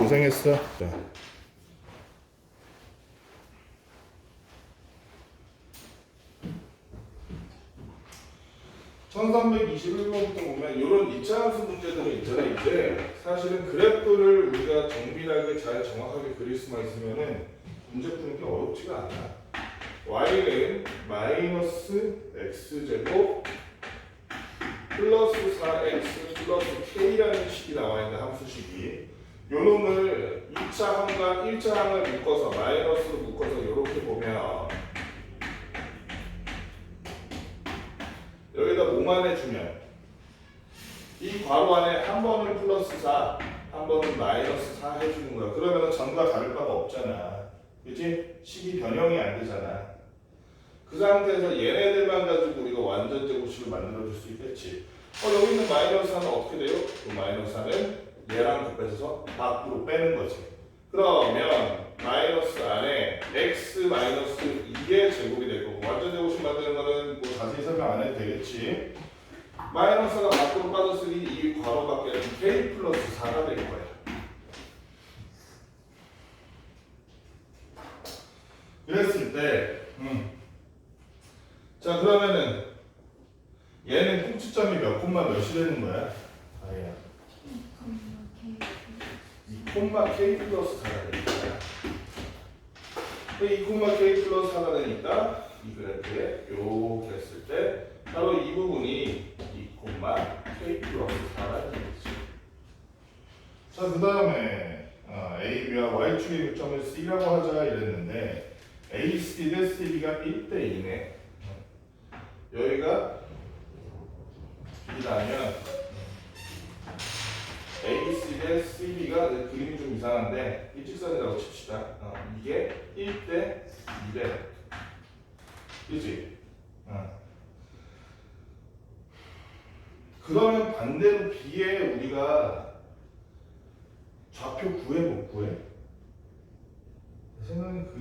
고생했어. 자. 1321번부터 보면 이런 이차함수 문제들은 있잖아요. 이제 사실은 그래프를 우리가 정밀하게 잘 정확하게 그릴 수만 있으면은 문제 푸는 게 어렵지가 않아. y는 마이너스 x제곱 플러스 4x 플러스 k라는 식이 나와 있는 함수식이 요 놈을 2차 항과 1차 항을 묶어서 마이너스로 묶어서 이렇게 보면 여기다 뭐만 해주면 이 괄호 안에 한 번은 플러스 4, 한 번은 마이너스 4 해주는 거야. 그러면 전과 다를 바가 없잖아. 그치? 식이 변형이 안 되잖아. 그 상태에서 얘네들만 가지고 우리가 완전 제곱식을 만들어줄 수 있겠지. 여기 있는 마이너스 4는 어떻게 돼요? 그 마이너스 4는 얘랑 곱해서 밖으로 빼는 거지. 그러면 마이너스 안에 x 마이너스 2의 제곱이 될 거고, 완전 제곱식 만드는 거는 뭐 자세히 설명 안 해도 되겠지. 마이너스가 밖으로 빠졌으니 이 괄호 밖에는 k 플러스 4가 될 거야. 그랬을 때 자, 그러면은 얘는 꼭지점이 몇 콤마 몇이 되는 거야? 아야. 2콤마 k 플러스 4가 되니까 2콤마 k 플러스 4가 되니까 이 그래프에 요렇게 했을 때 바로 이 부분이 2콤마 k 플러스 4가 되겠지. 자, 그 다음에 A, B와 Y축의 교점을 C라고 하자 이랬는데 AC 대 CB가 1대 2네. 여기가 B라면 AC 대 CB가 그림이 좀 이상한데 일직선이라고 칩시다. 이게 1대 2대 그치? 그러면 반대로 B에 우리가 좌표 구해 못 구해? 생각은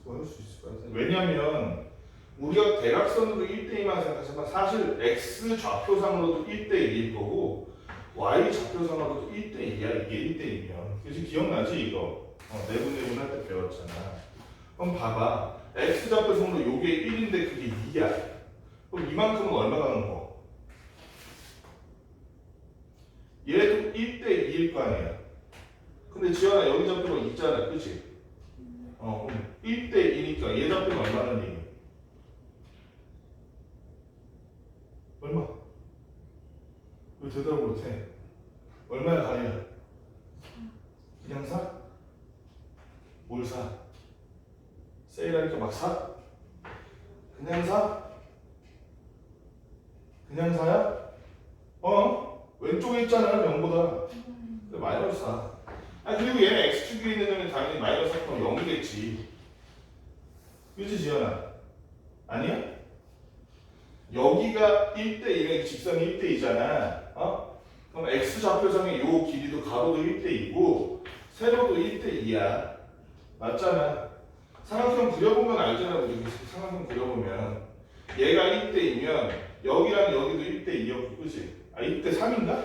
구할 수 있을 것 같아요. 왜냐면 우리가 대각선으로 1대2만 생각하지만 사실 X 좌표상으로도 1대1일 거고 Y 좌표상으로도 1대2야. 이게 1대2면. 그래서 기억나지 이거? 내분내분 할 때 배웠잖아. 그럼 봐봐. X 좌표상으로 요게 1인데 그게 2야. 그럼 이만큼은 얼마 가는 거? 얘도 1대2일 거 아니야. 근데 지연아 여기 좌표가 있잖아. 그치? 그럼 1대2니까 얘 좌표는 얼마나 얘기해? 얼마? 왜 대답을 못해? 얼마야 가냐? 그냥 사? 뭘 사? 세일하니까 막 사? 그냥 사? 그냥 사야? 왼쪽에 있잖아 0보다 마이너스 4. 그리고 얘는 x축에 있는 놈은 당연히 마이너스 4면 0이겠지. 그치 지연아? 아니야? 여기가 1대1은 직선이 1대2잖아. 그럼 x 좌표상의 요 길이도 가로도 1대2고 세로도 1대2야. 맞잖아. 삼각형 그려보면 알잖아. 우리 삼각형 그려보면 얘가 1대2면 여기랑 여기도 1대2였고 그치? 1대3인가?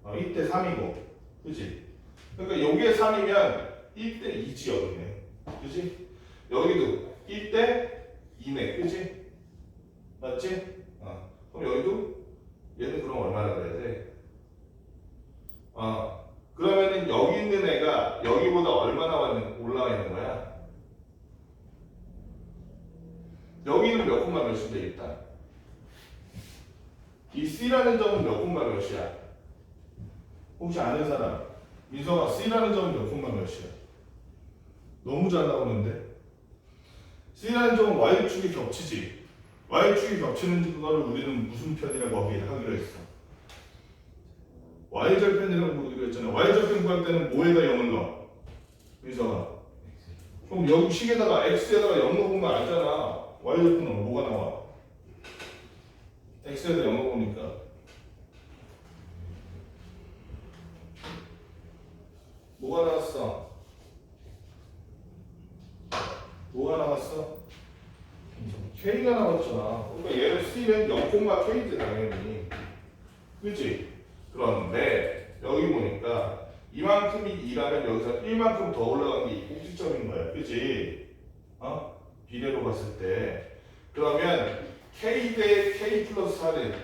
1대3이고 그치? 그러니까 여기에 3이면 1대2지 여기는 그치? 여기도 1대2네 그치? 맞지? 그럼 여기도 얘는 그럼 얼마나 그래야 돼? 그러면은 여기 있는 애가 여기보다 얼마나 올라와 있는 거야? 여기는 몇 콤마 몇인데 일단 이 C라는 점은 몇 콤마 몇이야? 혹시 아는 사람? 민성아 C라는 점은 몇 콤마 몇이야? 너무 잘 나오는데? C라는 점은 Y축이 겹치지? Y축이 겹치는 거를 우리는 무슨 편이라고 하기로 했어? Y절편이라고 부르기로 했잖아. Y절편 구할 때는 뭐에다 0을 넣어? 민성아 그럼 여기 식에다가 X에다가 0 넣으면 알잖아. Y절편은 뭐가 나와? X에다 0 넣으니까 뭐가 나왔어? 뭐가 나왔어? K가 나왔잖아. 그러니까 얘를 C는 0,K지 당연히. 그치? 그런데 여기 보니까 이만큼이 2라면 여기서 1만큼 더 올라간 게 이 꼭지점인 거야. 그치? 비례로 봤을 때. 그러면 K 대 K 플러스 4는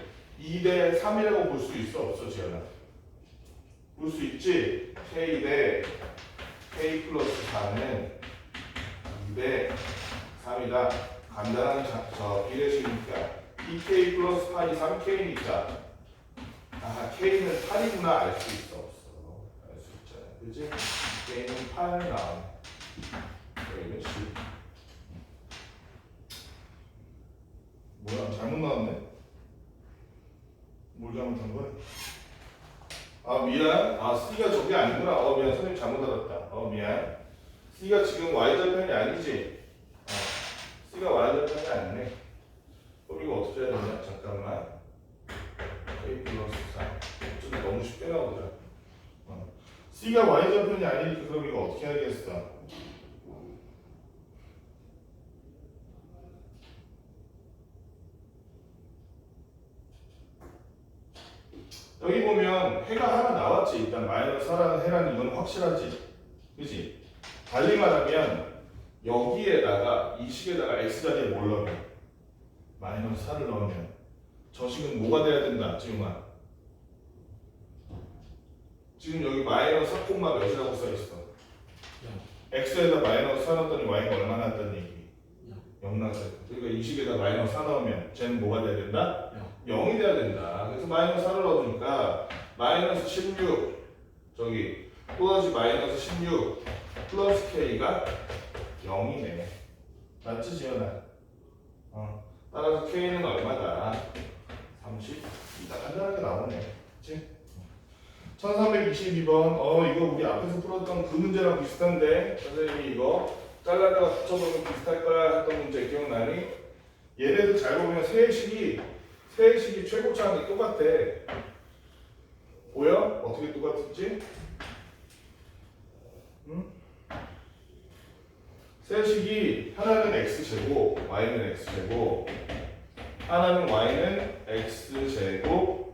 2 대 3이라고 볼 수 있어? 없어, 지연아? 볼 수 있지? K 대 K 플러스 4는 2 대 3이다. 간단한 비례식이니까 2K 플러스 8이 3K니까 K는 8이구나 알 수 있어? 없어? 알 수 있잖아. 그치? K는 8 나오네. 여기는 10. 뭐야? 잘못 나왔네? 뭘 잘못한 거야? 미안. C가 저게 아니구나. 미안. 선생님 잘못 알았다. 미안. C가 지금 Y절편이 아니지? C가 Y절편이 아니네. 그럼 이거 어떻게 해야 되냐? 잠깐만. K 플러스 4. 좀 너무 쉽게 나오더라. C가 Y절편이 아니니까 그럼 이거 어떻게 해야겠어? 여기 보면 해가 하나 나왔지. 일단 마이너스 4라는 해라는 이건 확실하지. 그치? 달리 말하면 여기에다가 이 식에다가 x자리에 뭘 넣으면 마이너스 4를 넣으면 저 식은 뭐가 돼야 된다. 지금아 지금 여기 마이너스 4, 몇이라고 써있어? x에다 마이너스 4 넣었더니 y가 얼마 났다는 얘기? 0 나왔어요. 그러니까 이 식에다 마이너스 4 넣으면 쟤는 뭐가 돼야 된다? 0이 돼야 된다. 그래서 마이너스 4를 넣으니까 마이너스 16 저기 또다시 마이너스 16 플러스 k가 0이네. 맞지 지연아? 따라서 k는 얼마다? 30. 이따 간단하게 나오네. 그치? 1322번 이거 우리 앞에서 풀었던 그 문제랑 비슷한데 선생님이 이거 잘라다가 붙여보면 비슷할 거야 했던 문제 기억나니? 얘네들 잘 보면 세식이 최고차항이 똑같아. 보여? 어떻게 똑같은지? 세식이 하나는 x제곱, y는 x제곱, 하나는 y는 x제곱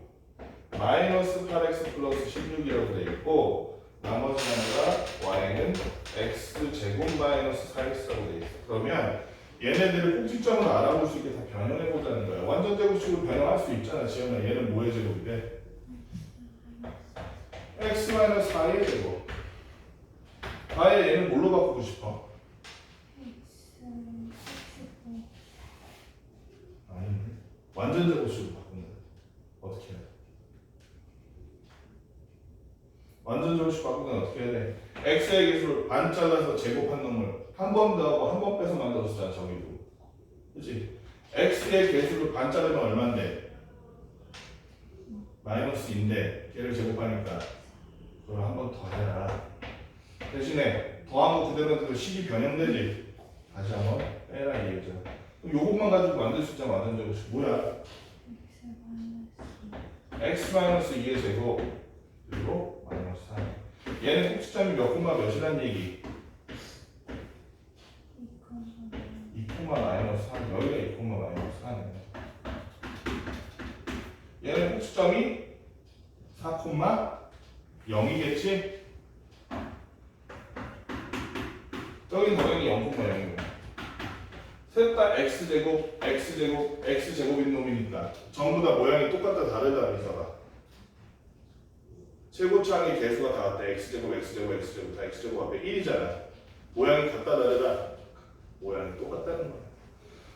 마이너스 8x 플러스 16이라고 되어 있고 나머지 하나가 y는 x제곱 마이너스 4x라고 되어 있어. 그러면 얘네들의 꼭지점을 알아볼 수 있게 다 변형해보자는 거야. 완전 제곱식으로 변형할 수 있잖아. 지연아 얘는 뭐의 제곱이 돼? x 마이너스 4의 제곱. 아예 얘는 뭘로 바꾸고 싶어? 아니 완전 제곱식으로 바꾼다. 어떻게 해야 돼? 완전 제곱식 바꾸면 어떻게 해야 돼? x의 개수를 반 잘라서 제곱한 놈을 한 번 더하고 한 번 빼서 만들었잖아. 저기도 그치? x의 개수를 반 자르면 얼만데? 마이너스인데 걔를 제곱하니까 그걸 한 번 더 해라. 대신에 더한 거 그대로 식이 변형되지. 다시 한번 빼라 이거죠. 그럼 요것만 가지고 만들 수 있잖아. 완전 제곱식 뭐야? x-2의 제곱 그리고 마이너스 4. 얘는 꼭지점이 몇 콤마 몇이란 얘기? 2 콤마 마이너스 4. 여기가 2 콤마 마이너스 4네. 얘는 꼭지점이 4 콤마 0이겠지? 저긴 당연히 0 콤마 0이고 셋 다 x제곱, x제곱, x제곱인 놈이니까 전부 다 모양이 똑같다 다르다 이사가 최고차항의 개수가 다 같다. x제곱, x제곱, x제곱 다 x제곱 앞에 1이잖아. 모양이 같다 다르다? 모양이 똑같다는 거야.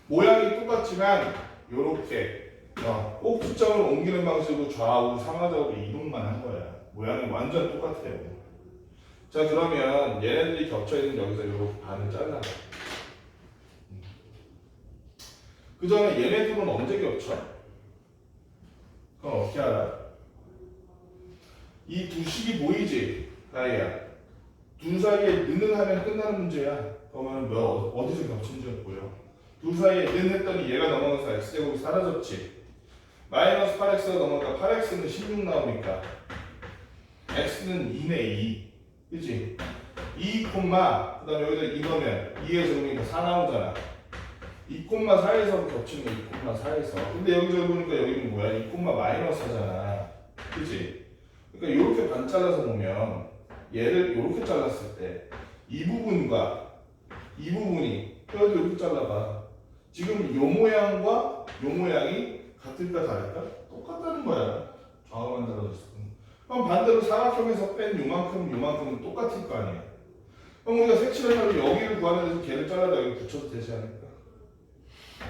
모양이 똑같지만 요렇게 꼭지점을 옮기는 방식으로 좌우 상하좌우로 이동만 한 거야. 모양이 완전 똑같아요. 자 그러면 얘네들이 겹쳐있는 여기서 요렇게 반을 잘라. 그 전에 얘네 둘은 언제 겹쳐? 그건 어떻게 알아? 이 두 식이 보이지? 나이야. 둘 사이에 는을 하면 끝나는 문제야. 그러면 어디서 겹친지 보여? 둘 사이에 는 했더니 얘가 넘어가서 x제곱이 사라졌지. 마이너스 8x가 넘어가 8x는 16 나오니까 x는 2네 2. 그치? 2, 그 다음에 여기다 2 넣으면 2의 제곱이니까 4 나오잖아. 2, 4에서 겹치는 거 2, 4에서. 근데 여기서 보니까 여기는 뭐야? 2, 마이너스 하잖아. 그치? 그러니까 이렇게 반 잘라서 보면 얘를 이렇게 잘랐을 때 이 부분과 이 부분이 뼈를 이렇게 잘라봐. 지금 요 모양과 요 모양이 같을까 다를까? 똑같다는 거야. 좌우만 달라졌어. 그럼 반대로 사각형에서 뺀 요만큼은 똑같을 거 아니야. 그럼 우리가 색칠을 하면 여기를 구하는 데서 걔를 잘라다 여기 붙여도 되지 않을까?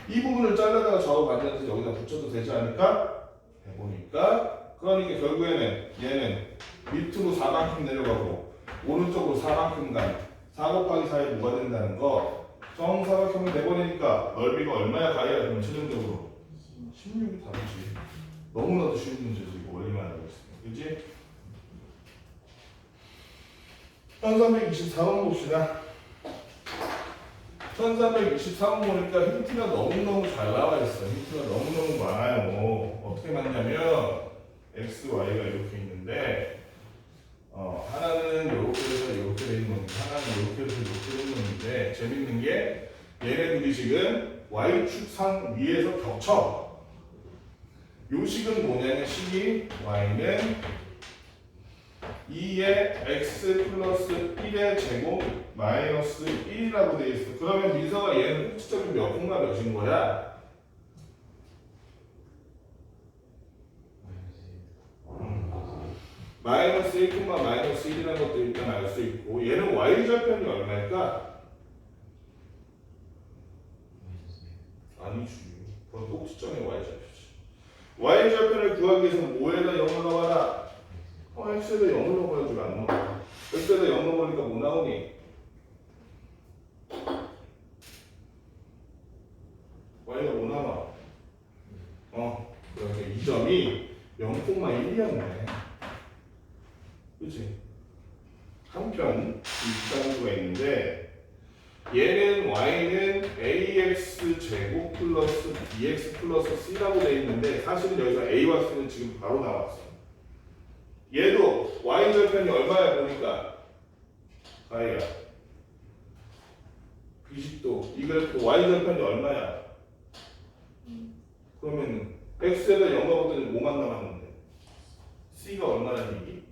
이 부분을 잘라다가 좌우 반전해서 여기다 붙여도 되지 않을까? 해보니까 그러니까 결국에는 얘는 밑으로 4만큼 내려가고 오른쪽으로 4만큼 간 4 곱하기 4에 뭐가 된다는 거 정사각형을 내보내니까 넓이가 얼마야 가야 그러면 최종적으로 16이 답이지. 너무나도 쉬운 문제지 이거 원리만 알고 있으면. 그치? 1324번 봅시다. 1324번 보니까 힌트가 너무너무 잘 나와 있어. 힌트가 너무너무 많아요. 어떻게 맞냐면 x, y가 이렇게 있는데 하나는 이렇게 해서 이렇게 돼 있는 건데 하나는 이렇게 해서 이렇게 돼 있는 건데 재밌는 게 얘네들이 지금 y축상 위에서 겹쳐. 요 식은 뭐냐면 식이 y는 2의 x 플러스 1의 제곱 마이너스 1이라고 돼 있어. 그러면 민서가 얘는 꼭지점이 몇 분과 몇인 거야? 마이너스 1, 마이너스 1이라는 것도 일단 알 수 있고 얘는 y절편이 얼마일까? 아니지. 그건 꼭지점의 y절편이지. y절편을 구하기 위해서는 뭐에다 0을 넣어라? x에다 0을 넣어야지 왜 안 넣어? x에다 0 넣어보니까 뭐 나오니? y가 뭐 나와? 그러니까 이 점이 0,1이었네. 그치? 한편 이 장구가 있는데 얘는 y는 ax 제곱 플러스 bx 플러스 c라고 되어 있는데 사실은 여기서 a와 c는 지금 바로 나왔어. 얘도 y절편이 얼마야 보니까 가이야 90도. 이 그래프 y절편이 얼마야? 그러면 x에다 0 넣었더니 5만 남았는데 c가 얼마라는 얘기?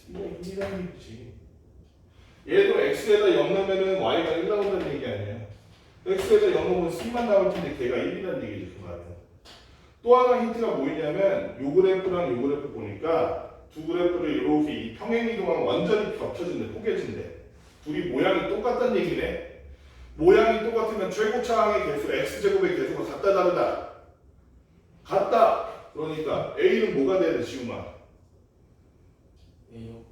c가 1이라는 얘기지. 얘도 x에다 0 넣으면 y가 1 나온다는 얘기 아니야. x에다 0 넣으면 c만 나올 텐데 걔가 1이라는 얘기지 그 말은. 또 하나 힌트가 뭐냐면 요 그래프랑 요 그래프 보니까 두 그래프를 이렇게 이 평행이동하면 완전히 겹쳐진대, 포개진대. 둘이 모양이 똑같다는 얘기네. 모양이 똑같으면 최고차항의 개수, x제곱의 개수가 같다 다르다? 같다! 그러니까 a는 뭐가 돼야 돼, 지우마? A요?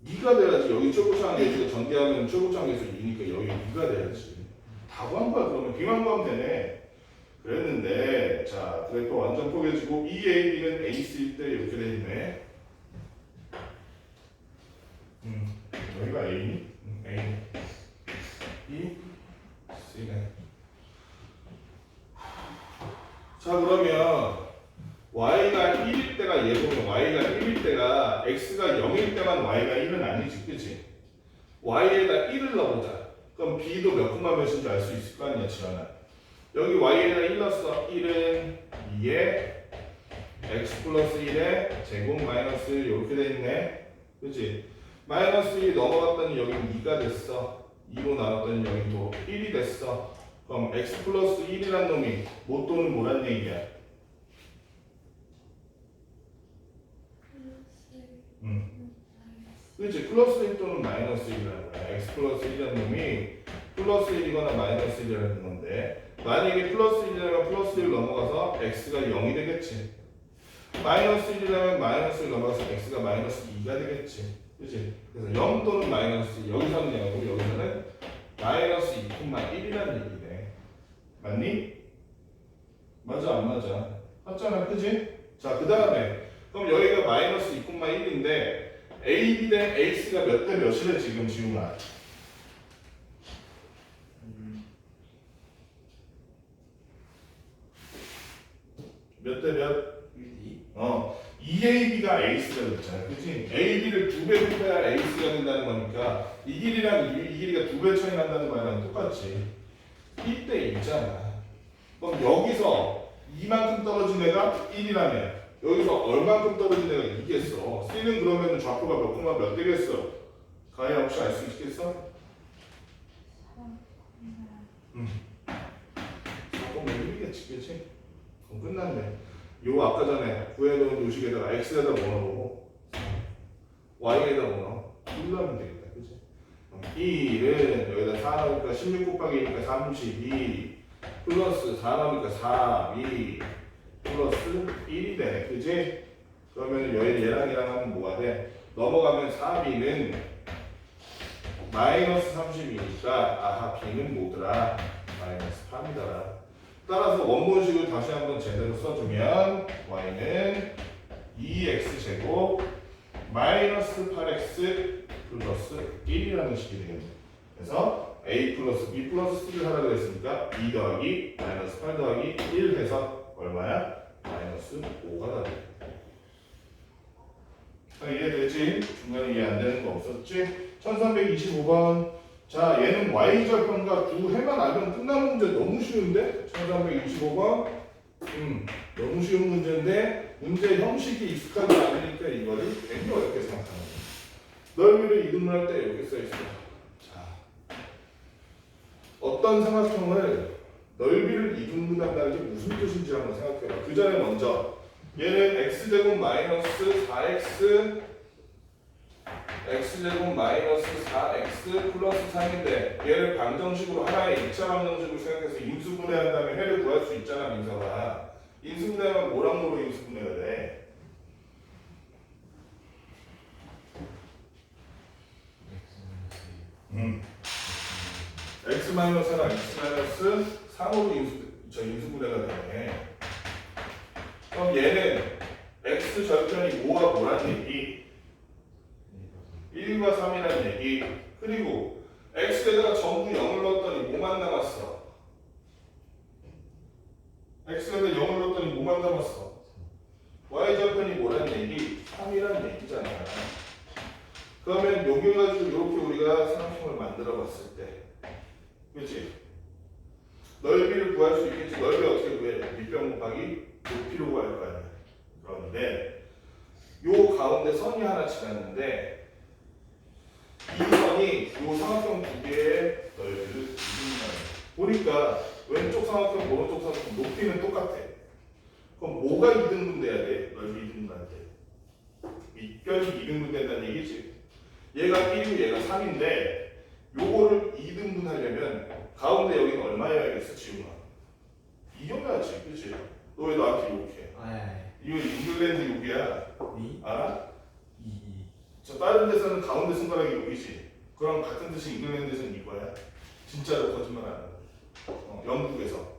2가 돼야지. 여기 최고차항 개수가 전개하면 최고차항 개수 2니까 여기 2가 돼야지. 다 구한 거야. 그러면 b만 구하면 되네. 그랬는데 자 그래프 완전 포개지고 EAB는 AC일 때 이렇게 돼 있네. 여기가 A니? A B C네. 자 그러면 Y가 1일 때가 얘 보면 Y가 1일 때가 X가 0일 때만 Y가 1은 아니지, 그치? Y에다 1을 넣어보자. 그럼 B도 몇 콤마 몇인지 알 수 있을 거 아니야, 지원아. 여기 y에다 1 넣었어. 1은 2에 x 플러스 1에 제곱 마이너스 이렇게 돼 있네. 그치? 마이너스 1이 넘어갔더니 여기는 2가 됐어. 2로 나왔더니 여기도 1이 됐어. 그럼 x 플러스 1이란 놈이 뭐 또는 뭐란 얘기야? 그치? 플러스 1 또는 마이너스 1이라는 거야. x 플러스 1이란 놈이 플러스 1이거나 마이너스 1이라는 건데 만약에 플러스 1이라면 플러스 1 넘어가서 x가 0이 되겠지. 마이너스 1이라면 마이너스 1 넘어가서 x가 마이너스 2가 되겠지. 그치? 그래서 0 또는 마이너스 여기서는 0이고 여기서는 마이너스 2,1이라는 얘기네. 맞니? 맞아 안 맞아? 맞잖아, 그치? 자 그 다음에 그럼 여기가 마이너스 2,1인데 a, b 대 ax가 몇 대 몇이래 지금 지우나? 몇 대 몇? 2AB가 AC가 됐잖아. 그치? AB를 2배 곱해야 AC가 된다는 거니까 이 길이랑 이 길이가 2배 차이 난다는 거랑 똑같지. 1대 1잖아. 그럼 여기서 이만큼 떨어진 애가 1이라면 여기서 얼만큼 떨어진 애가 이겠어. C는 그러면 좌표가 몇 콤마 몇 되겠어? 가야 혹시 알 수 있겠어? 4,1이겠지, 그치? 그럼 끝났네. 요 아까 전에 구해놓은 요식에다가 x에다 뭐 넣어보고 y에다 뭐 넣어? 1 넣으면 되겠다, 그치? 1은 여기다 4 넣으니까 16 곱하기 2니까 32 플러스 4 넣으니까 4, 2 플러스 1이 되네, 그치? 그러면 얘랑 하면 뭐가 돼? 넘어가면 4b는 마이너스 32니까 아하 b는 뭐더라? 마이너스 8이더라. 따라서 원본식을 다시 한번 제대로 써주면 y는 2x제곱 마이너스 8x 플러스 1이라는 식이 되겠네요. 그래서 a 플러스 b 플러스 c를 하라고 했으니까 2 더하기 마이너스 8 더하기 1 해서 얼마야? 마이너스 5가 되겠다. 이해되지? 중간에 이해 안 되는 거 없었지? 1325번. 자, 얘는 y절편과 구해만 알면 끝나는 문제. 너무 쉬운데? 1325번. 너무 쉬운 문제인데 문제 형식이 익숙하지 않으니까 이거를 되게 어렵게 생각하는 거야. 넓이를 이등분할 때 이렇게 써있어. 자, 어떤 삼각형을 넓이를 이등분한다는 게 무슨 뜻인지 한번 생각해봐. 그 전에 먼저 얘는 x제곱 마이너스 4x x제곱 마이너스 4x 플러스 3인데 얘를 방정식으로 하나의 2차 방정식으로 생각해서 인수분해한 다음에 해를 구할 수 있잖아, 민서가. 인수분해하면 뭐랑 뭐로 인수분해가 돼? x 마이너스랑 x 마이너스 3으로 인수분해가 되네. 그럼 얘는 x 절편이 뭐와 뭐란 얘기? 1과 3이라는 얘기. 그리고 x에다가 전부 0을 넣었더니 뭐만 남았어? x에다 0을 넣었더니 뭐만 남았어? y절편이 뭐란 얘기? 3이라는 얘기잖아. 그러면 여기 가지고 이렇게 우리가 삼각형을 만들어 봤을 때, 그렇지? 넓이를 구할 수 있겠지. 넓이 어떻게 구해? 밑변 곱하기 높이로 구할 거 아니야. 그런데 요 가운데 선이 하나 지났는데 이 선이 요 삼각형 두 개의 넓이를 이등분하는. 보니까 왼쪽 삼각형, 오른쪽 삼각형 높이는 똑같아. 그럼 뭐가 이등분돼야 돼? 넓이 이등분할 때 밑변이 이등분된다는 얘기지. 얘가 1이고 얘가 3인데 요거를 이등분하려면 가운데 여기는 얼마여야겠어, 지훈아? 2여야지, 그치? 너 왜 나한테 욕해? 이거 잉글랜드 욕이야. 알아? 저 다른 데서는 가운데 손가락이 여기지. 그럼 같은 뜻이 잉글랜드에서는 이거야. 진짜로 거짓말 안 하고. 영국에서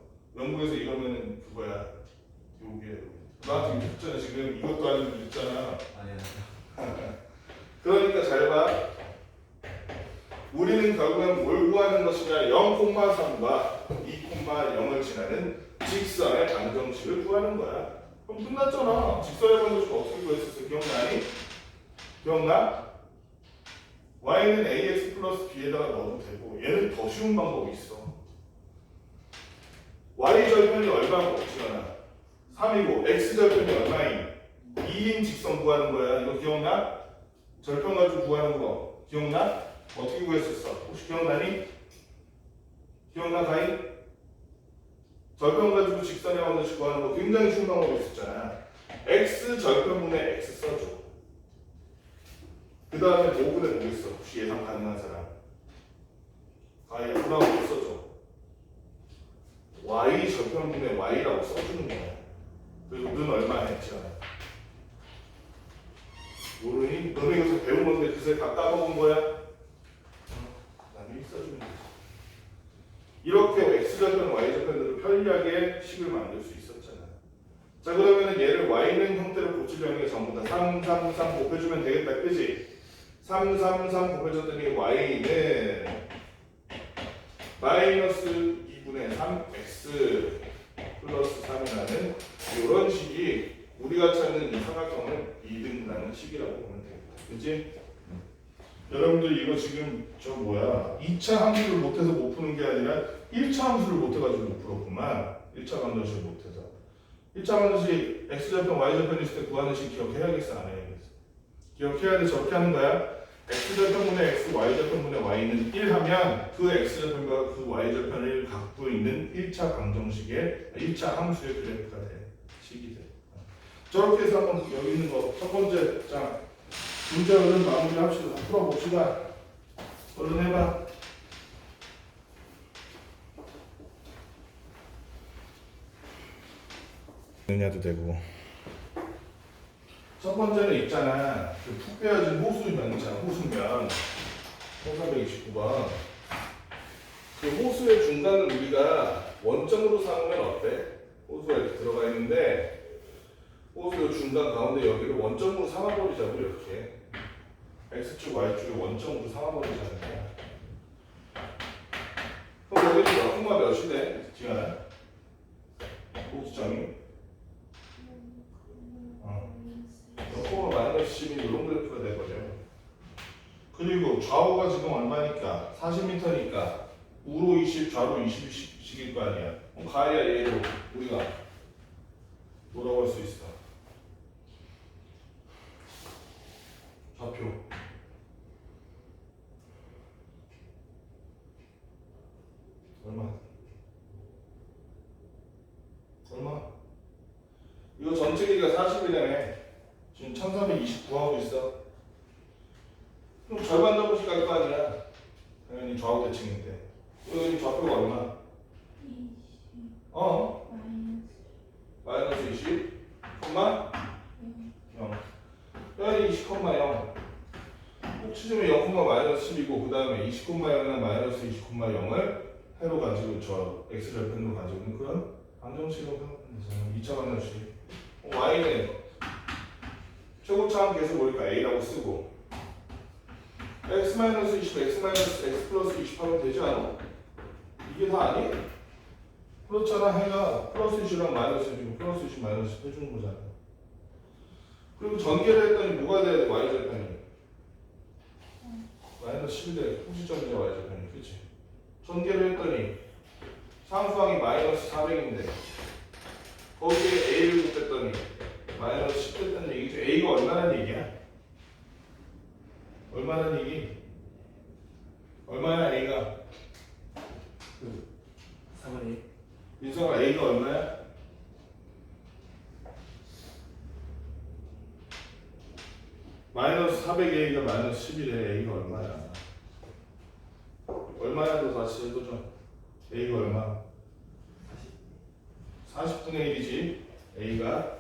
이러면은 그거야. 여기야. 나한테 욕했잖아 지금. 이것도 아니고 욕했잖아. 그러니까 잘 봐. 우리는 결국엔 뭘 구하는 것이냐? 0,3과 2,0을 지나는 직선의 방정식을 구하는 거야. 그럼 끝났잖아. 직선의 방정식 어떻게 구했었어? 기억나니? 기억나? y는 ax 플러스 b에다가 넣어도 되고 얘는 더 쉬운 방법이 있어. y절편이 얼마고? 지연아 3이고 x절편이 얼마인? 2인 직선 구하는 거야. 이거 기억나? 절편 가지고 구하는 거 기억나? 어떻게 구했었어? 혹시 기억나니? 기억나 가인? 절편 가지고 직선의 방정식 구하는 거 굉장히 쉬운 방법이 있었잖아. x 절편분의 x 써줘. 그 다음에 5분의 뭐겠어? 혹시 예상 가능한 사람? 아예 브라운을 써줘. y 절편분의 y라고 써주는 거야. 그리고 는 얼마 했지? 모르니? 너네 여기서 배운 건데 그새 다 까먹은 거야? 남이 써주는 거지. 이렇게 x절편, y절편으로 편리하게 식을 만들 수 있었잖아. 자, 그러면 얘를 y는 형태로 고치려는 게 전부 다 3, 3, 3 곱해주면 되겠다. 그지? 3, 3, 3 곱해줬더니 y는 마이너스 2분의 3x 플러스 3이라는 이런 식이 우리가 찾는 이 삼각형을 이등분하는 식이라고 보면 되겠다. 그치? 여러분들 이거 지금 저 뭐야 2차 함수를 못해서 못 푸는 게 아니라 1차 함수를 못해가지고 못 풀었구만. 1차 방정식을 못해서. 1차 방정식 x절편 y절편 있을 때 구하는 식 기억해야겠어 안 해야겠어? 기억해야 돼. 저렇게 하는 거야. x절편분의 x, y절편분의 y는 1 하면 그 x절편과 그 y절편을 갖고 있는 1차 방정식의 1차 함수의 그래프가 돼. 식이 돼. 저렇게 해서 한번 여기 있는 거 첫 번째 자 문제 얼른 마무리 합시다. 풀어봅시다. 얼른 해봐.느냐도 되고. 첫 번째는 있잖아. 그 푹 빼어진 호수면 있잖아. 호수면 1429번. 그 호수의 중간을 우리가 원점으로 삼으면 어때? 호수가 이렇게 들어가 있는데 호수의 중간 가운데 여기를 원점으로 삼아버리자고 이렇게. X축, Y축을 원점으로 삼아버리자는 거야. 그럼 여기는 몇 콤마 몇이네? 지현아? 호수점이? 몇 콤마 마이너스 10이 이런 그래프가 돼버려. 그리고 좌우가 지금 얼마니까? 40m니까 우로 20, 좌로 20씩일 거 아니야. 그럼 가야 얘로 우리가 뭐라고 할 수 있어? 좌표. 얼마? 이거 전체 길이가 40이라며. 지금 1329 하고 있어. 그럼 절반 정도씩 갈 거 아니야. 당연히 좌우 대칭인데. 여기 좌표가 얼마? 마이너스 20, 콤마 0. 여기 20, 0. 꼭 치즈면 0, 마이너스 10이고 그 다음에 20, 0이나 마이너스 20, 0을 해로 가지고 저 x절편으로 가지고 있는 그런 방정식으로 하면 되잖아. 2차 방정식. y는 최고차항 계속 뭘까? a라고 쓰고 x-20, x 플러스 20 하면 되지 않아? 이게 다 아니? 그렇잖아. 해가 플러스 20이랑 마이너스 20, 플러스 20, 마이너스 10 해주는 거잖아. 그리고 전개를 했더니 뭐가 돼야 돼? y절편이 마이너스 10이 돼. 후지점이자 y절편이. 그치? 전개를 했더니 상수항이 마이너스 400인데 거기에 a를 곱했더니 마이너스 10 됐다는 얘기죠. a가 얼마나 얘기야? 얼마나 얘기? 얼마야 a가? 3분 1. 민성아 a가 얼마야? 마이너스 400a가 마이너스 10이래. a가 얼마야? 얼마야? 너 다시 해보자. a가 얼마? 40분의 1이지. a가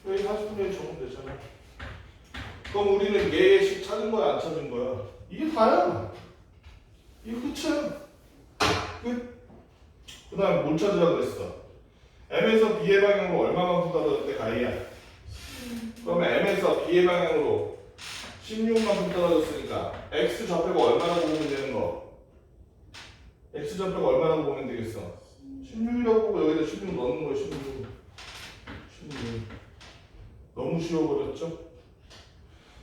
여기 40분의 1 적으면 되잖아. 그럼 우리는 얘식 찾은 거야 안 찾은 거야? 이게 다야. 이게 끝이야. 끝. 그 다음에 뭘 찾으라고 그랬어? M에서 B의 방향으로 얼마만큼 떨어졌대 가이야? 그러면 M에서 B의 방향으로 16만큼 떨어졌으니까 X 좌표가 얼마나 보면 되는 거? X 좌표가 얼마나 보면 되겠어? 16이라고 보고 여기다 16 넣는 거야. 16. 너무 쉬워버렸죠?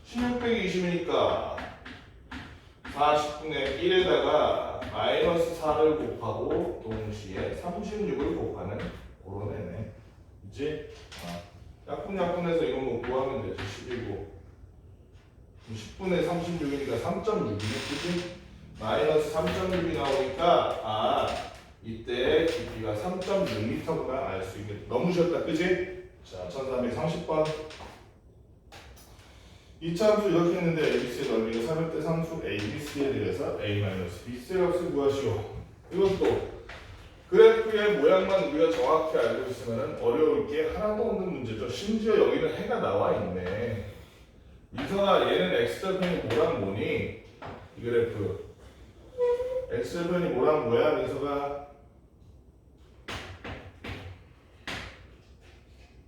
16 빼기 20이니까 40분의 1에다가 마이너스 4를 곱하고 동시에 36을 곱하는 그런 애네. 이제 약분해서 이런 거 구하면 되죠. 11고 10분의 36이니까 3.6이네. 그치? 마이너스 3.6이 나오니까 이때 깊이가 3.6m구나 알 수 있겠다. 너무 쉬웠다. 그치? 자, 1330번. 이차 함수 이렇게 했는데 ABC의 넓이가 300대 상수 ABC에 대해서 A-B의 값을 구하시오. 이것도 그래프의 모양만 우리가 정확히 알고 있으면 어려울 게 하나도 없는 문제죠. 심지어 여기는 해가 나와 있네. 민성아 얘는 X절편이 뭐랑 뭐니? 이 그래프 X절편이 뭐랑 뭐야 민성아?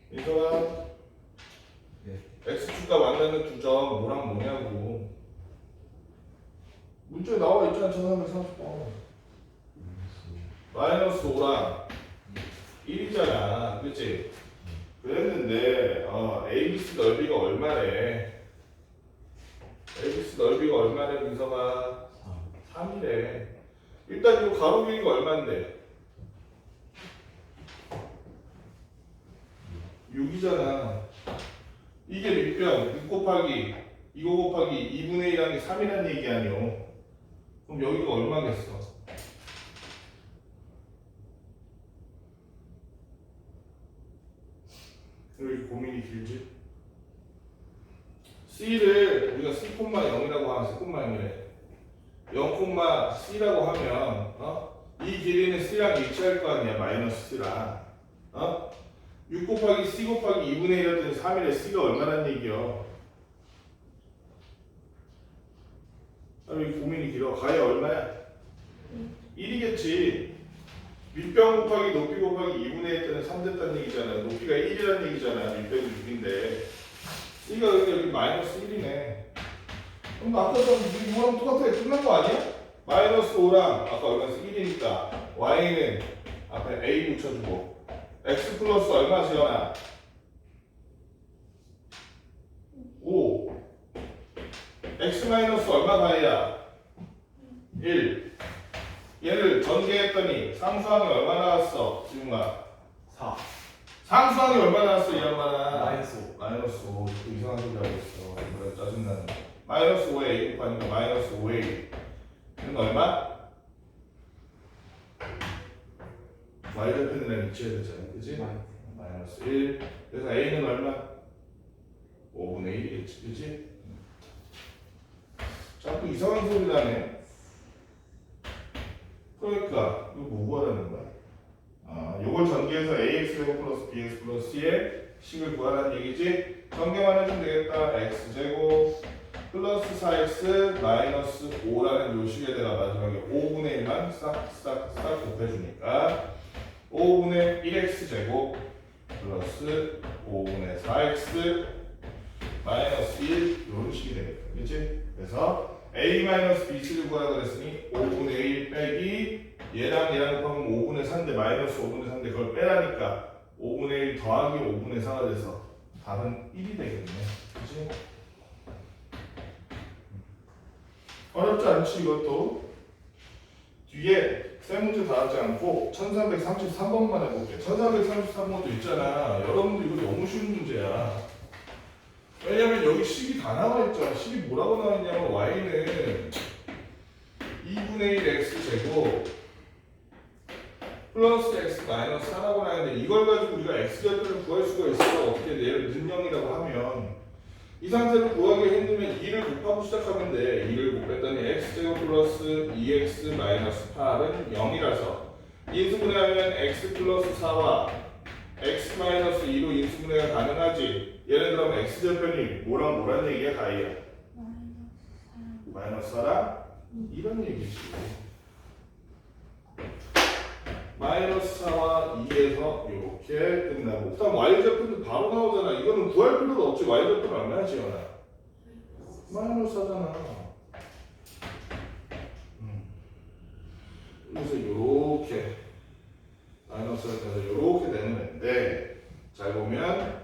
민성아 X축과 만나는 두 점 뭐랑 뭐냐고. 문제에 나와 있잖아. 1330번. 마이너스 5랑 1이잖아. 그치? 그랬는데 ABC 넓이가 얼마래? ABC 넓이가 얼마래 민성아? 3이래. 일단 이 가로 길이가 얼마인데? 6이잖아. 이게 몇 병? 6 곱하기 이거 곱하기 2분의 1하는 게 3이라는 얘기 아니오. 그럼 여기가 얼마겠어? 왜 이렇게 고민이 길지? C를 우리가 C,0이라고 하면 C,0이래. 0,C라고 하면 이 길이는 C랑 일치할 거 아니야. 마이너스 C랑 6 곱하기 C 곱하기 2분의 1이었더니 3이래. C가 얼마란 얘기야? 왜 고민이 길어? 가야 얼마야? 1이겠지. 밑변 곱하기 높이 곱하기 2분의 1 때는 3 됐다는 얘기잖아. 높이가 1이라는 얘기잖아. 밑변이 6인데 C가 여기 마이너스 1이네. 그럼 아까 이거랑 똑같아. 끝난 거 아니야? 마이너스 5랑 아까 얼마였어? 1이니까 y는 앞에 a 붙여주고 x 플러스 얼마 지어놔? 5 x 마이너스 얼마 가야? 1 얘를 전개했더니 상수항이 얼마 나왔어? 지금아 4 상수항이 얼마 나왔어? 이 양반아 마이너스 5 마이너스 5 또 이상한 소리 하고 있어. 그래 짜증나네. 마이너스 5에 a 곱하니까 마이너스 5a 이건 얼마? y절편이랑 일치해야 되잖아. 그치? 마이너스 1 그래서 a는 얼마? 5분의 1이겠지. 그치? 자꾸 이상한 소리 나네. 그러니까 이거 뭐 구하라는 거야? 요걸 전개해서 ax제곱 플러스 bx 플러스 c의 식을 구하라는 얘기지? 전개만 해주면 되겠다. x제곱 플러스 4x 마이너스 5라는 요 식에다가 마지막에 5분의 1만 싹싹싹 곱해주니까 5분의 1x제곱 플러스 5분의 4x 마이너스 1 이런 식이 되겠다. 그치? 그래서 a 마이너스 bc를 구하라 그랬으니 5분의 1 빼기 얘랑 얘랑 곱하면 5분의 4인데 마이너스 5분의 4인데 그걸 빼라니까 5분의 1 더하기 5분의 4가 돼서 답은 1이 되겠네. 그치? 어렵지 않지 이것도. 뒤에 세 문제 다 하지 않고 1333번만 해볼게. 1333번도 있잖아. 여러분들 이거 너무 쉬운 문제야. 왜냐면 여기 식이 다 나와 있잖아. 식이 뭐라고 나와 있냐면 y는 2분의 1 x제곱 플러스 x 마이너스 4라고 나왔는데 이걸 가지고 우리가 x절편을 구할 수가 있어. 어떻게 얘를 능형이라고 하면 이 상태로 구하기 힘들면 2를 곱하고 시작하면 돼. 2를 곱했더니 x제곱 플러스 2x 마이너스 8은 0이라서 인수분해하면 x 플러스 4와 x 마이너스 2로 인수분해가 가능하지. 얘는 그럼 x절편이 뭐랑 뭐란 얘기야? 가이야? 마이너스 4랑 이런 얘기지. 마이너스 4와 2에서 이렇게 끝나고 그다음 y절편도 바로 나오잖아. 이거는 구할 필요도 없지. y절편 얼마야 지원아? 마이너스 4잖아. 그래서 이렇게 마이너스 4에서 이렇게 되는 애인데 잘 보면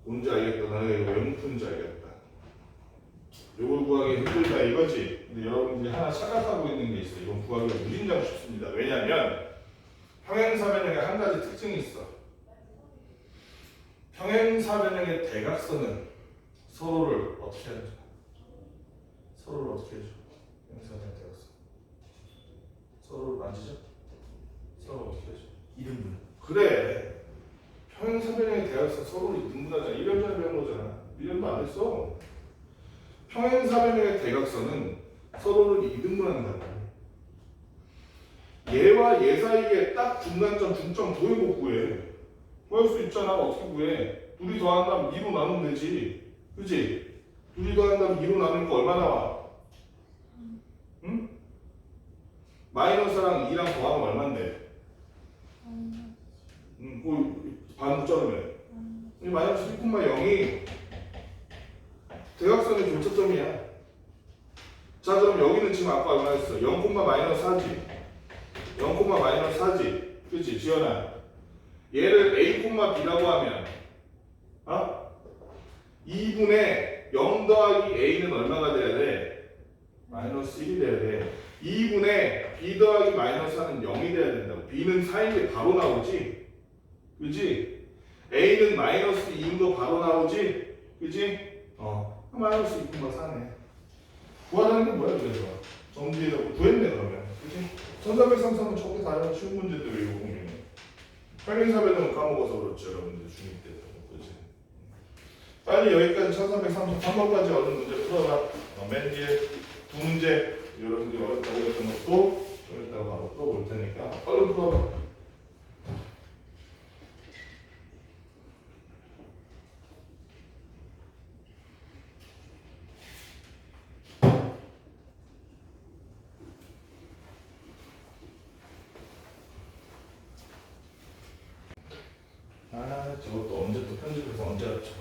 뭔지 알겠다. 나는 이거 왜 묻는지 알겠다. 이걸 구하기 힘들다 이거지. 근데 여러분들이 하나 착각하고 있는 게 있어. 이건 구하기가 무진장 쉽습니다. 왜냐하면 평행사변형의 한 가지 특징이 있어. 평행사변형의 대각선은 서로를 어떻게 해줘? 서로를 어떻게 해줘? 평행사변형 대각선. 서로를 만지죠? 서로 어떻게 해줘? 이등분 그래. 평행사변형의 대각선 서로를 등분하잖아. 1년 전에 배운 거잖아. 1년도 안 됐어. 평행사변형의 대각선은 서로를 이등분한다고. 얘와 얘 사이에 딱 중간점, 중점 도해고 구해. 구할 수 있잖아. 어떻게 구해? 둘이 더한다면 2로 나누면 되지. 그치? 둘이 더한다면 2로 나누니까 얼마 나와? 응? 마이너스랑 2랑 더하면 얼만데? 반 붙자르면 이 마이너스 1,0이 대각선의 교차점이야. 자 그럼 여기는 지금 아까 얼마였어? 0, 마이너스 4지. 0, 마이너스 4지. 그치 지연아. 얘를 a, b라고 하면 2분의 0 더하기 a는 얼마가 돼야 돼? 마이너스 1이 돼야 돼. 2분의 b 더하기 마이너스 4는 0이 돼야 된다고. b는 4인데 바로 나오지. 그지? A는 마이너스 2인 거 바로 나오지? 그지? 마이너스 2인 거 사네. 구하라는 게 뭐야 그래서? 정비에다 구했네 그러면. 그지? 1433은 저게 다 쉬운 문제들 이거 보면. 평행사변은 까먹어서 그렇죠 여러분들 중2 때. 그지? 빨리 여기까지 1333번까지 어느 문제 풀어라. 맨 뒤에 두 문제 여러분들이 어렵다고 했던 것도 좀 이따가 바로 풀어볼 테니까 얼른 풀어봐. 저것도 언제 또 편집해서 언제 합쳐.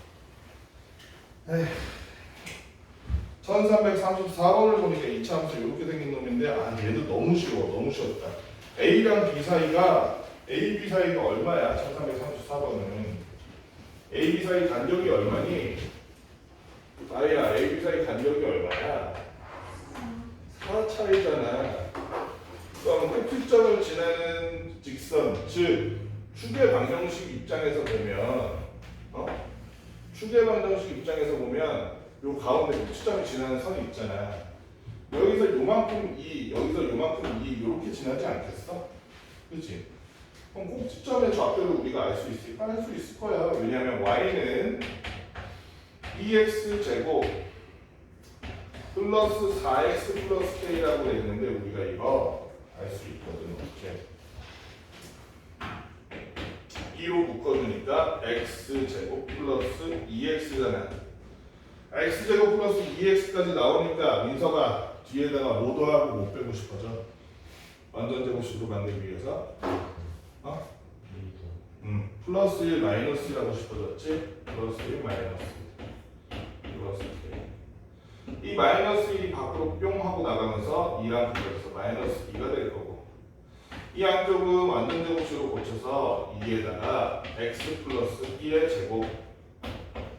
1334번을 보니까 이차 함수 이렇게 생긴 놈인데 얘도 너무 쉬워. 너무 쉬웠다. A랑 B 사이가 A, B 사이가 얼마야? 1334번은 A, B 사이 간격이 얼마니? 아야 A, B 사이 간격이 얼마야? 4 차이잖아. 그럼 꼭지점을 지나는 직선 즉 축의 방정식 입장에서 보면 축의 방정식 입장에서 보면 요 가운데 꼭지점이 지나는 선이 있잖아. 여기서 요만큼 2, 여기서 요만큼 2 이렇게 지나지 않겠어? 그렇지? 그럼 꼭지점의 좌표를 우리가 알 수 있을까? 알 수 있을 거야. 왜냐하면 y는 2x 제곱 플러스 4x 플러스 k라고 되어 있는데 우리가 이거 알 수 있거든. 어떻게? 2로 묶어주니까 x제곱 플러스 2x잖아. x제곱 플러스 2x까지 나오니까 민서가 뒤에다가 뭐 더하고 못 빼고 싶어져. 완전 제곱식으로 만들기 위해서 플러스 1 마이너스 1 하고 싶어졌지. 플러스 1 마이너스 1 플러스 1. 이 마이너스 1이 밖으로 뿅 하고 나가면서 2랑 붙여서 마이너스 2가 될 거고 이 양쪽은 완전 제곱식으로 고쳐서 2에다가 x 플러스 1의 제곱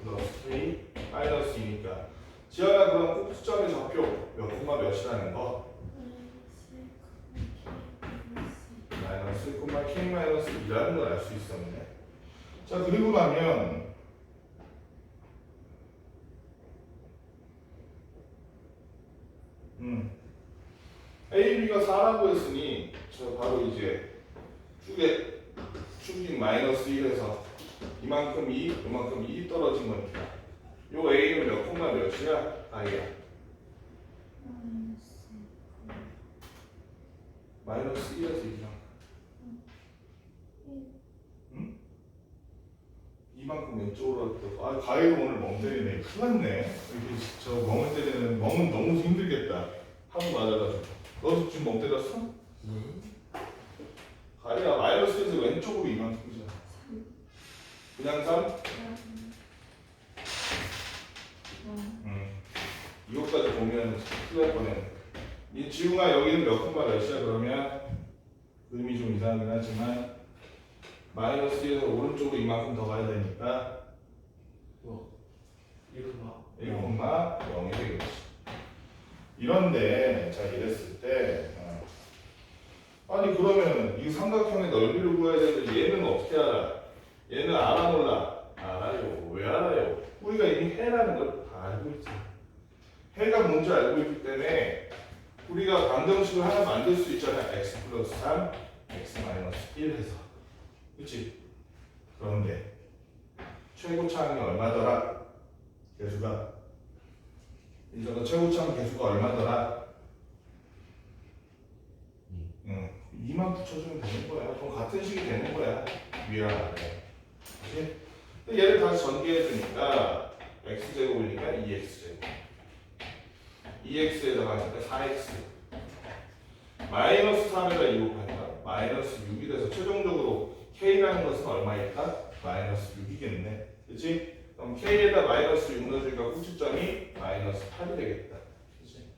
플러스 k 마이너스 2니까 지연아 그럼 꼭지점의 좌표 몇 콤마 몇이라는 거? 마이너스 1 콤마 k 마이너스 2라는 걸 알 수 있었네. 자 그리고 나면 A, B가 4라고 했으니 저 바로 이제 축인 마이너스 1에서 이만큼 2, 이만큼 2 떨어진 거니까 요 A는 몇 콤마 몇이야? 아이야 마이너스 1에서 2랑 응? 이만큼 왼쪽으로 가위로 오늘 멍 때리네. 큰일 났네. 저 멍을 때리는 멍은 너무 힘들겠다. 하고 맞아가지고 너도 지금 멍 때렸어? 가위가 마이너스에서 왼쪽으로 이만큼이잖아. 그냥 3? 이것까지 보면 큰일 날 뻔했네. 이 지웅아 여기는 몇 콤마 몇이야 그러면 그림이 좀 이상하긴 하지만 마이너스 1에서 오른쪽으로 이만큼 더 가야 되니까 1콤마 0이 되겠지. 이런데 자 이랬을 때 아니 그러면 이 삼각형의 넓이를 구해야 되는데 얘는 어떻게 알아? 얘는 알아 몰라? 알아요. 왜 알아요? 우리가 이미 해라는 걸 다 알고 있지. 해가 뭔지 알고 있기 때문에 우리가 방정식을 하나 만들 수 있잖아. x 플러스 3, x 마이너스 1 해서. 그치? 그런데 최고차항이 얼마더라? 개수가 이거 최고차항 개수가 얼마더라? 2만 붙여주면 되는 거야. 그럼 같은 식이 되는 거야. 위랑 아래. 그치? 얘를 다시 전개해 주니까 x제곱이니까 2x제곱 2x에다가 하니까 4x 마이너스 3에다 2 곱하니까 마이너스 6이 돼서 최종적으로 k라는 것은 얼마일까? 마이너스 6이겠네. 그치? 그럼 k에다 마이너스 6 넣어주니까 꼭지점이 마이너스 8이 되겠다. 그치?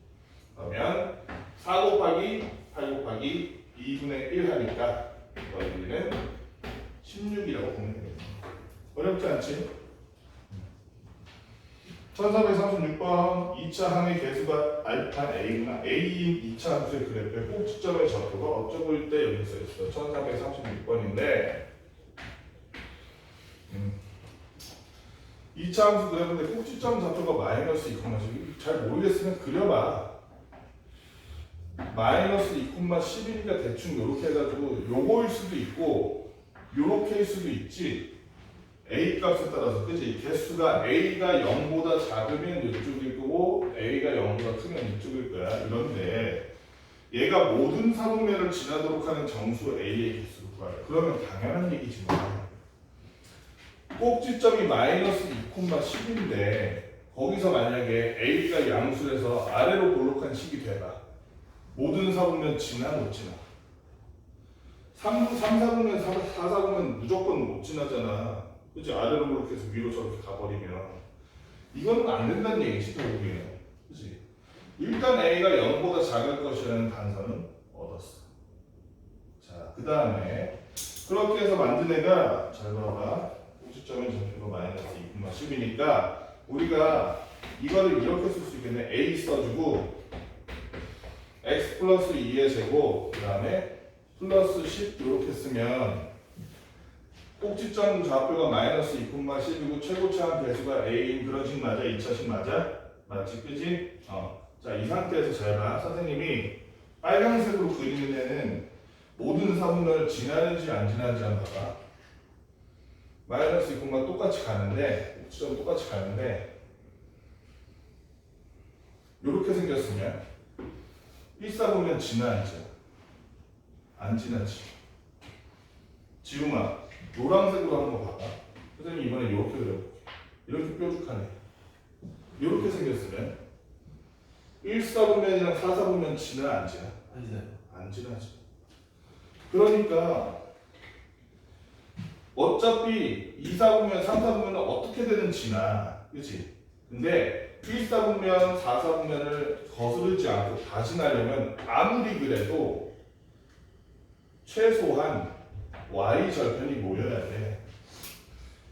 그러면 4 곱하기 8 곱하기 2분의 1 하니까 넓이는 16이라고 보면 되겠네. 어렵지 않지? 1436번 2차 항의 개수가 알파 A나 A인 2차 함수의 그래프의 꼭지점의 좌표가 어쩌고일 때 여기 써있어. 1436번인데 2차 함수 그렸는데 꼭지점 좌표가 마이너스 2,10. 잘 모르겠으면 그려봐. 마이너스 2,11이니까 대충 이렇게 해가지고 요거일 수도 있고 요렇게일 수도 있지. A 값에 따라서 그지? 개수가 A가 0보다 작으면 이쪽일 거고 A가 0보다 크면 이쪽일 거야. 이런데 얘가 모든 사분면을 지나도록 하는 정수 A의 개수를 구하래. 그러면 당연한 얘기지만 꼭지점이 마이너스 2,10인데 거기서 만약에 A가 양수에서 아래로 볼록한 식이 돼봐. 모든 사분면 지나 못 지나? 3사분면 4사분면 무조건 못 지나잖아. 그치? 아래로 그렇게 해서 위로 저렇게 가버리면 이거는 안 된다는 얘기지 결국에는. 그치? 일단 A가 0보다 작을 것이라는 단서는 얻었어. 자, 그 다음에 그렇게 해서 만든 애가 잘 봐봐. 꼭지점의 좌표가 마이너스 2,10이니까 우리가 이거를 이렇게 쓸 수 있겠네. A 써주고 x 플러스 2의 제곱 그 다음에 플러스 10 이렇게 쓰면 꼭지점 좌표가 마이너스 2,10이고 최고차항 배수가 A인 그런 식 맞아? 2차식 맞아? 맞지? 그지? 자, 이 상태에서 잘 봐. 선생님이 빨간색으로 그리는 애는 모든 사분면을 지나는지 안 지나는지 한번 봐봐. 마이너스 2,가 똑같이 가는데 꼭지점 똑같이 가는데 이렇게 생겼으면 1사분면 지나 안 지나? 안 지나지. 지웅아 노란색으로 한번 봐봐. 선생님 이번에 이렇게 그려볼게. 이렇게 뾰족하네. 이렇게 생겼으면 1사분면이랑 4사분면 지나 안 지나? 안 지나요. 안 지나지. 그러니까 어차피 2사분면, 3사분면은 어떻게든 지나. 그치? 근데 1사분면, 4사분면을 거스르지 않고 다 지나려면 아무리 그래도 최소한 y 절편이 모여야 돼.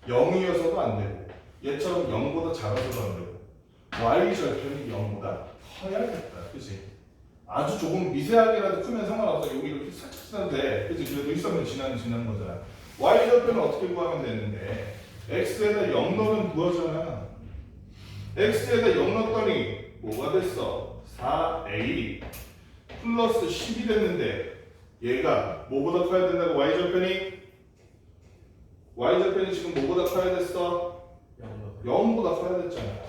0이어서도 안 되고 얘처럼 0보다 작아서도 안 되고 y 절편이 0보다 커야겠다. 그치? 아주 조금 미세하게라도 크면 상관없어. 여기 이렇게 살짝 지나도 돼. 그치? 그래도 1사분면 지나는 거잖아. y 절편은 어떻게 구하면 되는데 x에다 0 넣으면 구하잖아. x에다 0 넣었더니 뭐가 됐어? 4a 플러스 10이 됐는데 얘가 뭐보다 커야 된다고? y절편이 지금 뭐보다 커야 됐어? 0보다 커야 됐잖아.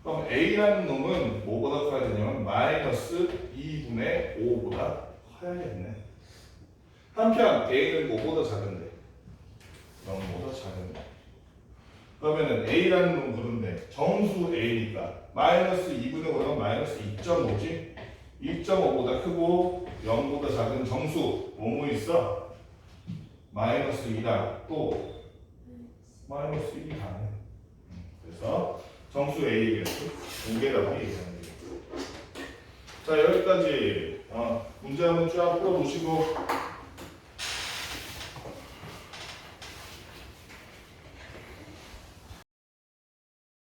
그럼 a라는 놈은 뭐보다 커야 되냐면 마이너스 2분의 5보다 커야겠네. 한편 a는 뭐보다 작은데? 0보다 작은데. 그러면은 a라는 놈은 그런데 정수 a니까 마이너스 2분의 5는 마이너스 2.5지? 2.5보다 크고 0보다 작은 정수 뭐뭐 있어? 마이너스 2랑 또 마이너스 1이 가네. 그래서 정수 A의 개수 두 개라고 얘기하는 거예요. 자 여기까지 문제 한번 쫙 풀어보시고